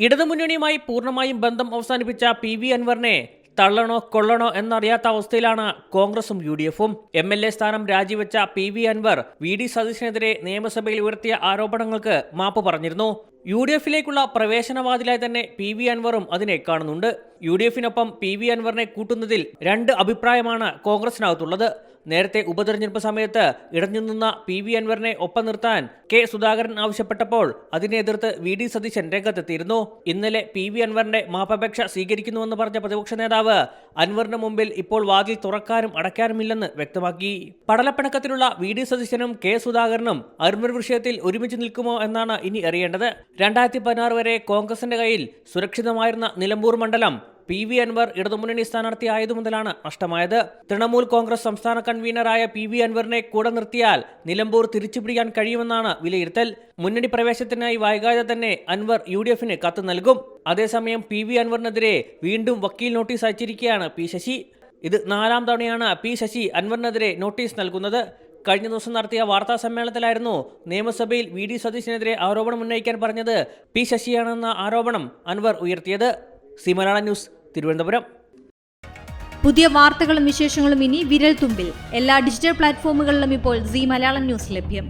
ഇടതുമുന്നണിയുമായി പൂർണ്ണമായും ബന്ധം അവസാനിപ്പിച്ച PV അൻവറിനെ തള്ളണോ കൊള്ളണോ എന്നറിയാത്ത അവസ്ഥയിലാണ് കോൺഗ്രസും UDF-ഉം. MLA സ്ഥാനം രാജിവെച്ച PV അൻവർ VD സതീശനെതിരെ നിയമസഭയിൽ ഉയർത്തിയ ആരോപണങ്ങൾക്ക് മാപ്പ് പറഞ്ഞിരുന്നു. UDF-ലേക്കുള്ള പ്രവേശനവാതിലായി തന്നെ PV അൻവറും അതിനെ കാണുന്നുണ്ട്. UDF-നൊപ്പം PV അൻവറിനെ കൂട്ടുന്നതിൽ രണ്ട് അഭിപ്രായമാണ് കോൺഗ്രസിനകത്തുള്ളത്. നേരത്തെ ഉപതെരഞ്ഞെടുപ്പ് സമയത്ത് ഇടഞ്ഞുനിന്ന PV അൻവറിനെ ഒപ്പം നിർത്താൻ K സുധാകരൻ ആവശ്യപ്പെട്ടപ്പോൾ അതിനെ എതിർത്ത് VD സതീശൻ രംഗത്തെത്തിയിരുന്നു. ഇന്നലെ PV അൻവറിന്റെ മാപ്പപേക്ഷ സ്വീകരിക്കുന്നുവെന്ന് പറഞ്ഞ പ്രതിപക്ഷ നേതാവ് അൻവറിന് മുമ്പിൽ ഇപ്പോൾ വാതിൽ തുറക്കാനും അടയ്ക്കാനുമില്ലെന്ന് വ്യക്തമാക്കി. പടലപ്പിണക്കത്തിലുള്ള VD സതീശനും K സുധാകരനും അൻവർ വിഷയത്തിൽ ഒരുമിച്ച് നിൽക്കുമോ എന്നാണ് ഇനി അറിയേണ്ടത്. 2016 വരെ കോൺഗ്രസിന്റെ കയ്യിൽ സുരക്ഷിതമായിരുന്ന നിലമ്പൂർ മണ്ഡലം PV അൻവർ ഇടതുമുന്നണി സ്ഥാനാർത്ഥി ആയതു മുതലാണ് നഷ്ടമായത്. തൃണമൂൽ കോൺഗ്രസ് സംസ്ഥാന കൺവീനറായ PV അൻവറിനെ കൂടെ നിർത്തിയാൽ നിലമ്പൂർ തിരിച്ചുപിടിക്കാൻ കഴിയുമെന്നാണ് വിലയിരുത്തൽ. മുന്നണി പ്രവേശനത്തിനായി വൈകാതെ തന്നെ അൻവർ UDF-ന് കത്ത് നൽകും. അതേസമയം PV അൻവറിനെതിരെ വീണ്ടും വക്കീൽ നോട്ടീസ് അയച്ചിരിക്കുകയാണ് P ശശി. ഇത് 4ാം തവണയാണ് P ശശി അൻവറിനെതിരെ നോട്ടീസ് നൽകുന്നത്. കഴിഞ്ഞ ദിവസം നടത്തിയ വാർത്താ സമ്മേളനത്തിലായിരുന്നു നിയമസഭയിൽ VD സതീശനെതിരെ ആരോപണം ഉന്നയിക്കാൻ പറഞ്ഞത് P ശശിയാണെന്ന ആരോപണം അൻവർ ഉയർത്തിയത്. C Malayalam news, Thiruvananthapuram. പുതിയ വാർത്തകളും വിശേഷങ്ങളും ഇനി വിരൽ തുമ്പിൽ. എല്ലാ ഡിജിറ്റൽ പ്ലാറ്റ്ഫോമുകളിലും ഇപ്പോൾ സി മലയാളം ന്യൂസ് ലഭ്യം.